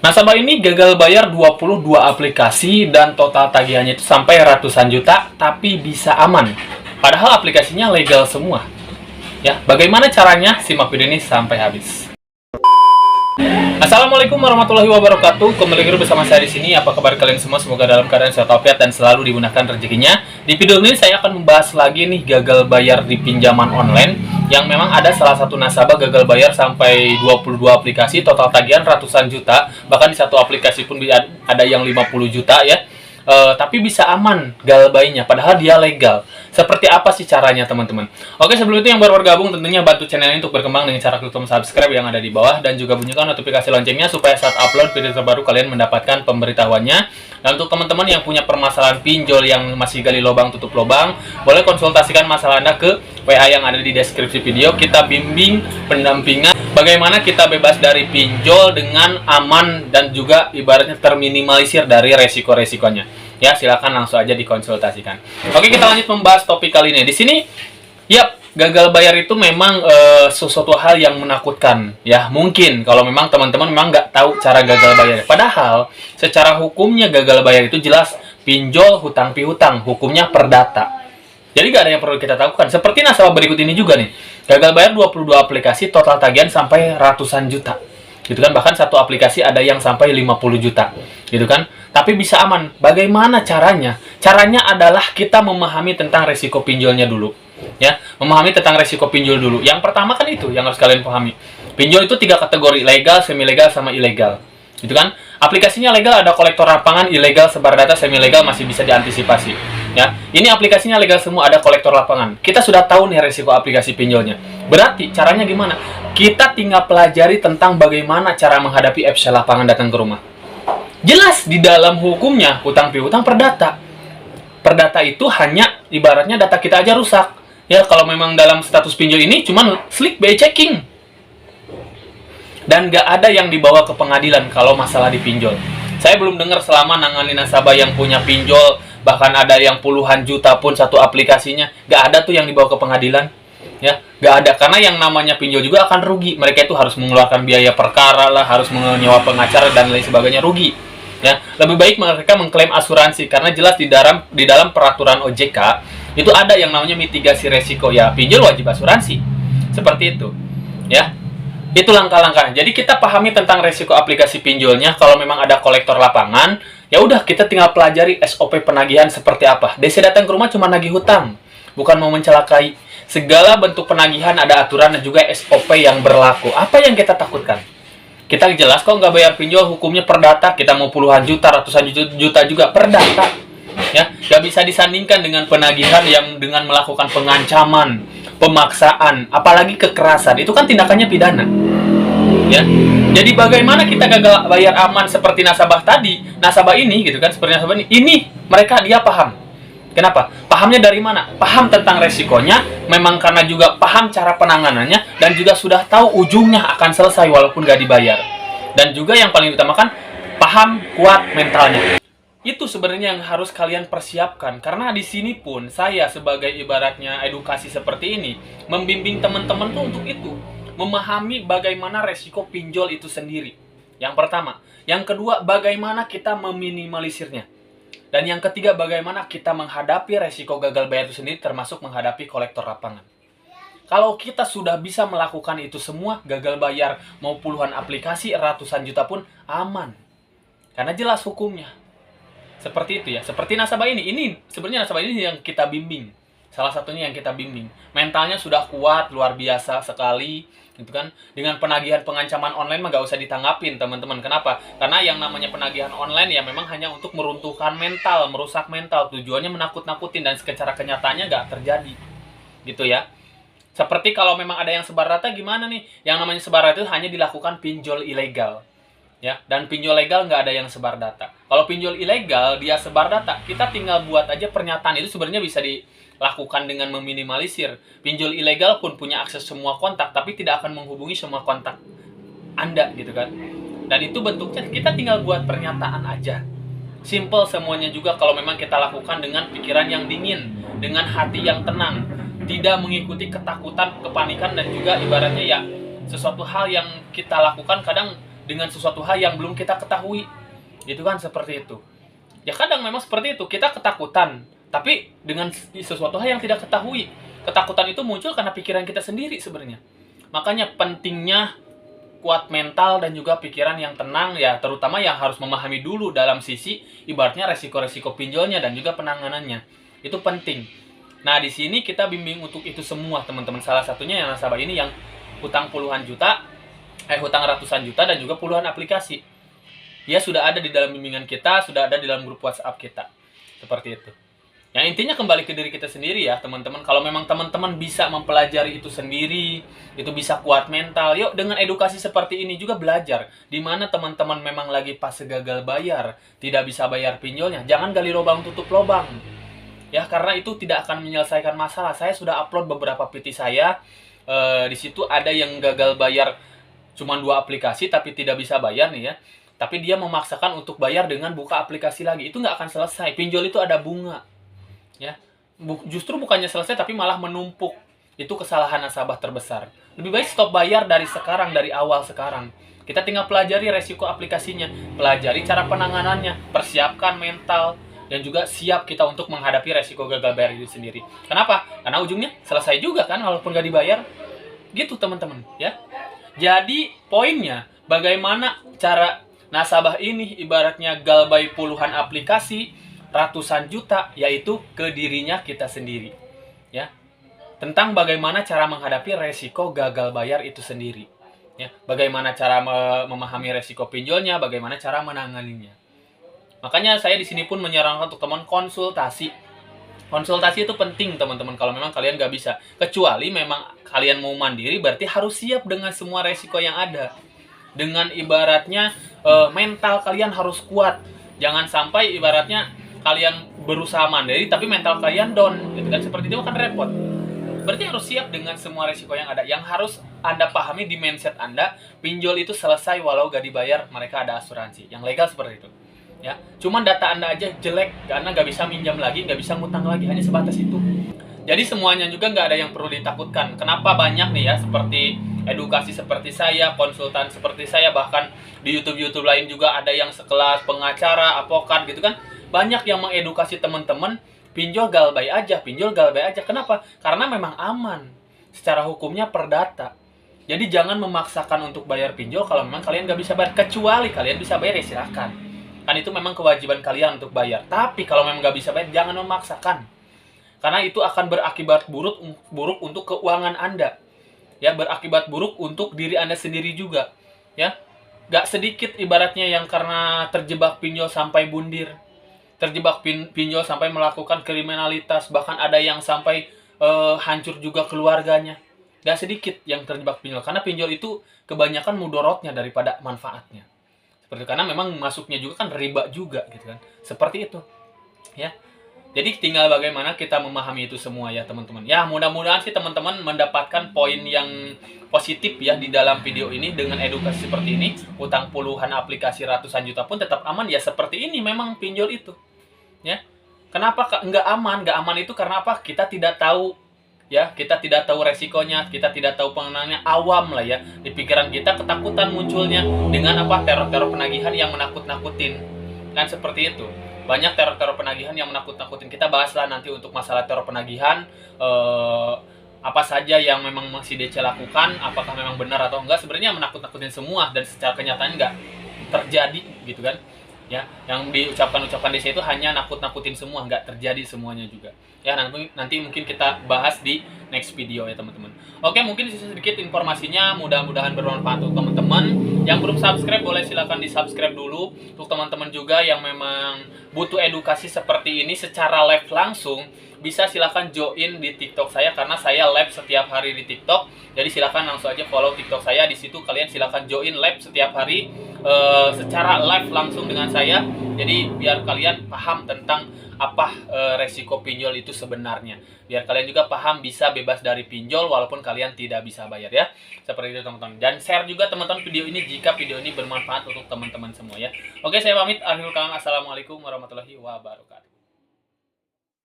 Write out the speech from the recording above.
Nasabah ini gagal bayar 22 aplikasi dan total tagihannya itu sampai ratusan juta, tapi bisa aman. Padahal aplikasinya legal semua. Ya, bagaimana caranya? Simak video ini sampai habis. Assalamualaikum warahmatullahi wabarakatuh. Kembali lagi bersama saya di sini. Apa kabar kalian semua? Semoga dalam keadaan sehat walafiat dan selalu dimudahkan rezekinya. Di video ini saya akan membahas lagi nih gagal bayar di pinjaman online, yang memang ada salah satu nasabah gagal bayar sampai 22 aplikasi, total tagihan ratusan juta. Bahkan di satu aplikasi pun ada yang 50 juta ya. Tapi bisa aman galbainya, padahal dia legal. Seperti apa sih caranya, teman-teman? Oke, sebelum itu yang baru bergabung tentunya bantu channel ini untuk berkembang dengan cara klik tombol subscribe yang ada di bawah, dan juga bunyikan notifikasi loncengnya supaya saat upload video terbaru kalian mendapatkan pemberitahuannya. Dan untuk teman-teman yang punya permasalahan pinjol yang masih gali lubang tutup lubang, boleh konsultasikan masalah Anda ke WA yang ada di deskripsi video. Kita bimbing pendampingan bagaimana kita bebas dari pinjol dengan aman dan juga ibaratnya terminimalisir dari resiko-resikonya. Ya, silakan langsung aja dikonsultasikan. Oke, kita lanjut membahas topik kali ini. Di sini, yap, gagal bayar itu memang sesuatu hal yang menakutkan. Ya, mungkin kalau memang teman-teman memang nggak tahu cara gagal bayar. Padahal, secara hukumnya gagal bayar itu jelas pinjol hutang piutang. Hukumnya perdata. Jadi nggak ada yang perlu kita takutkan. Seperti nasabah berikut ini juga nih. Gagal bayar 22 aplikasi, total tagihan sampai ratusan juta. Gitu kan, bahkan satu aplikasi ada yang sampai 50 juta. Gitu kan. Tapi bisa aman. Bagaimana caranya? Caranya adalah kita memahami tentang resiko pinjolnya dulu. Ya, memahami tentang resiko pinjol dulu. Yang pertama kan itu yang harus kalian pahami. Pinjol itu 3 kategori, legal, semi-legal, sama ilegal. Gitu kan? Aplikasinya legal ada kolektor lapangan, ilegal, sebar data, semi-legal masih bisa diantisipasi. Ya, ini aplikasinya legal semua, ada kolektor lapangan. Kita sudah tahu nih resiko aplikasi pinjolnya. Berarti caranya gimana? Kita tinggal pelajari tentang bagaimana cara menghadapi FC lapangan datang ke rumah. Jelas di dalam hukumnya hutang piutang perdata. Perdata itu hanya ibaratnya data kita aja rusak. Ya, kalau memang dalam status pinjol ini cuman slik BI checking. Dan nggak ada yang dibawa ke pengadilan kalau masalah dipinjol. Saya belum dengar selama nangani nasabah yang punya pinjol, bahkan ada yang puluhan juta pun satu aplikasinya, nggak ada tuh yang dibawa ke pengadilan. Ya, nggak ada, karena yang namanya pinjol juga akan rugi. Mereka itu harus mengeluarkan biaya perkara lah, harus menyewa pengacara dan lain sebagainya, rugi. Ya, lebih baik mereka mengklaim asuransi, karena jelas di dalam peraturan OJK itu ada yang namanya mitigasi resiko. Ya, pinjol wajib asuransi. Seperti itu. Ya. Itu langkah-langkahnya. Jadi kita pahami tentang resiko aplikasi pinjolnya. Kalau memang ada kolektor lapangan, ya udah kita tinggal pelajari SOP penagihan seperti apa. DC datang ke rumah cuma nagih hutang, bukan mau mencelakai. Segala bentuk penagihan ada aturan dan juga SOP yang berlaku. Apa yang kita takutkan? Kita jelas kok nggak bayar pinjol, hukumnya perdata. Kita mau puluhan juta, ratusan juta juga perdata. Ya, nggak bisa disandingkan dengan penagihan yang dengan melakukan pengancaman, pemaksaan, apalagi kekerasan. Itu kan tindakannya pidana. Ya, jadi bagaimana kita gagal bayar aman seperti nasabah tadi, nasabah ini gitu kan, seperti nasabah ini mereka dia paham. Kenapa? Pahamnya dari mana? Paham tentang resikonya, memang karena juga paham cara penanganannya, dan juga sudah tahu ujungnya akan selesai walaupun nggak dibayar. Dan juga yang paling utamakan, paham kuat mentalnya. Itu sebenarnya yang harus kalian persiapkan, karena di sini pun saya sebagai ibaratnya edukasi seperti ini, membimbing teman-teman tuh untuk itu, memahami bagaimana resiko pinjol itu sendiri. Yang pertama. Yang kedua, bagaimana kita meminimalisirnya. Dan yang ketiga, bagaimana kita menghadapi resiko gagal bayar itu sendiri, termasuk menghadapi kolektor lapangan. Kalau kita sudah bisa melakukan itu semua, gagal bayar mau puluhan aplikasi, ratusan juta pun aman. Karena jelas hukumnya. Seperti itu ya. Seperti nasabah ini. Ini sebenarnya nasabah ini yang kita bimbing. Salah satunya yang kita bimbing. Mentalnya sudah kuat, luar biasa sekali. Gitu kan. Dengan penagihan pengancaman online mah gak usah ditanggapin, teman-teman. Kenapa? Karena yang namanya penagihan online ya memang hanya untuk meruntuhkan mental, merusak mental. Tujuannya menakut-nakutin, dan secara kenyataannya gak terjadi. Gitu ya. Seperti kalau memang ada yang sebar data, gimana nih? Yang namanya sebar data itu hanya dilakukan pinjol ilegal. Ya, dan pinjol legal nggak ada yang sebar data. Kalau pinjol ilegal dia sebar data, kita tinggal buat aja pernyataan. Itu sebenarnya bisa dilakukan dengan meminimalisir. Pinjol ilegal pun punya akses semua kontak, tapi tidak akan menghubungi semua kontak Anda gitu kan. Dan itu bentuknya kita tinggal buat pernyataan aja. Simple semuanya juga kalau memang kita lakukan dengan pikiran yang dingin, dengan hati yang tenang, tidak mengikuti ketakutan, kepanikan, dan juga ibaratnya ya sesuatu hal yang kita lakukan kadang dengan sesuatu hal yang belum kita ketahui. Gitu kan, seperti itu. Ya kadang memang seperti itu, kita ketakutan, tapi dengan sesuatu hal yang tidak ketahui. Ketakutan itu muncul karena pikiran kita sendiri sebenarnya. Makanya pentingnya kuat mental dan juga pikiran yang tenang ya, terutama yang harus memahami dulu dalam sisi ibaratnya resiko-resiko pinjolnya dan juga penanganannya. Itu penting. Nah, di sini kita bimbing untuk itu semua, teman-teman. Salah satunya yang nasabah ini yang hutang puluhan juta, hutang ratusan juta dan juga puluhan aplikasi. Dia sudah ada di dalam bimbingan kita, sudah ada di dalam grup WhatsApp kita. Seperti itu. Yang intinya kembali ke diri kita sendiri ya, teman-teman. Kalau memang teman-teman bisa mempelajari itu sendiri, itu bisa kuat mental, yuk dengan edukasi seperti ini juga belajar. Dimana teman-teman memang lagi pas gagal bayar, tidak bisa bayar pinjolnya, jangan gali lubang tutup lubang. Ya, karena itu tidak akan menyelesaikan masalah. Saya sudah upload beberapa PT saya, di situ ada yang gagal bayar cuma 2 aplikasi tapi tidak bisa bayar nih ya. Tapi dia memaksakan untuk bayar dengan buka aplikasi lagi. Itu nggak akan selesai. Pinjol itu ada bunga. Ya, justru bukannya selesai tapi malah menumpuk. Itu kesalahan nasabah terbesar. Lebih baik stop bayar dari sekarang, dari awal sekarang. Kita tinggal pelajari resiko aplikasinya. Pelajari cara penanganannya. Persiapkan mental. Dan juga siap kita untuk menghadapi resiko gagal bayar itu sendiri. Kenapa? Karena ujungnya selesai juga kan walaupun nggak dibayar. Gitu teman-teman. Ya. Jadi poinnya, bagaimana cara nasabah ini ibaratnya galbay puluhan aplikasi, ratusan juta, yaitu ke dirinya kita sendiri. Ya. Tentang bagaimana cara menghadapi resiko gagal bayar itu sendiri. Ya. Bagaimana cara memahami resiko pinjolnya, bagaimana cara menanganinya. Makanya saya di sini pun menyarankan untuk teman konsultasi. Konsultasi itu penting teman-teman kalau memang kalian nggak bisa. Kecuali memang kalian mau mandiri, berarti harus siap dengan semua resiko yang ada. Dengan ibaratnya mental kalian harus kuat. Jangan sampai ibaratnya kalian berusaha mandiri tapi mental kalian down, gitu kan, seperti itu kan repot. Berarti harus siap dengan semua resiko yang ada. Yang harus Anda pahami di mindset Anda, pinjol itu selesai walau gak dibayar, mereka ada asuransi. Yang legal seperti itu. Ya, cuman data Anda aja jelek karena nggak bisa minjam lagi, nggak bisa ngutang lagi, hanya sebatas itu. Jadi semuanya juga nggak ada yang perlu ditakutkan. Kenapa banyak nih ya, seperti edukasi seperti saya, konsultan seperti saya, bahkan di YouTube lain juga ada yang sekelas pengacara, advokat gitu kan. Banyak yang mengedukasi teman-teman, pinjol galbay aja, pinjol galbay aja. Kenapa? Karena memang aman. Secara hukumnya perdata. Jadi jangan memaksakan untuk bayar pinjol kalau memang kalian nggak bisa bayar. Kecuali kalian bisa bayar ya silahkan. Kan itu memang kewajiban kalian untuk bayar. Tapi kalau memang nggak bisa bayar, jangan memaksakan. Karena itu akan berakibat buruk untuk keuangan Anda. Ya, berakibat buruk untuk diri Anda sendiri juga. Ya, nggak sedikit ibaratnya yang karena terjebak pinjol sampai bundir. Terjebak pinjol sampai melakukan kriminalitas. Bahkan ada yang sampai hancur juga keluarganya. Nggak sedikit yang terjebak pinjol. Karena pinjol itu kebanyakan mudorotnya daripada manfaatnya. Seperti karena memang masuknya juga kan riba juga gitu kan. Seperti itu. Ya. Jadi tinggal bagaimana kita memahami itu semua ya teman-teman. Ya mudah-mudahan sih teman-teman mendapatkan poin yang positif ya di dalam video ini dengan edukasi seperti ini. Utang puluhan aplikasi ratusan juta pun tetap aman ya, seperti ini memang pinjol itu. Ya. Kenapa nggak aman? Nggak aman itu karena apa? Kita tidak tahu ya, kita tidak tahu resikonya, kita tidak tahu pengenannya, awam lah ya. Di pikiran kita ketakutan munculnya dengan apa? Teror-teror penagihan yang menakut-nakutin. Kan seperti itu. Banyak teror-teror penagihan yang menakut-nakutin. Kita bahaslah nanti untuk masalah teror penagihan, apa saja yang memang masih DC lakukan, apakah memang benar atau enggak. Sebenarnya menakut-nakutin semua dan secara kenyataan enggak terjadi gitu kan. Ya, yang diucapkan DC itu hanya nakut-nakutin semua, nggak terjadi semuanya juga. Ya, nanti mungkin kita bahas di next video ya teman-teman. Oke, mungkin sedikit informasinya, mudah-mudahan bermanfaat untuk teman-teman. Yang belum subscribe boleh silakan di subscribe dulu. Untuk teman-teman juga yang memang butuh edukasi seperti ini secara live langsung, bisa silakan join di TikTok saya karena saya live setiap hari di TikTok. Jadi silakan langsung aja follow TikTok saya. Di situ kalian silakan join live setiap hari secara live langsung dengan saya. Jadi biar kalian paham tentang apa resiko pinjol itu sebenarnya. Biar kalian juga paham bisa bebas dari pinjol walaupun kalian tidak bisa bayar ya. Seperti itu teman-teman. Dan share juga teman-teman video ini jika video ini bermanfaat untuk teman-teman semua ya. Oke, saya pamit. Akhirul kalam. Assalamualaikum warahmatullahi wabarakatuh.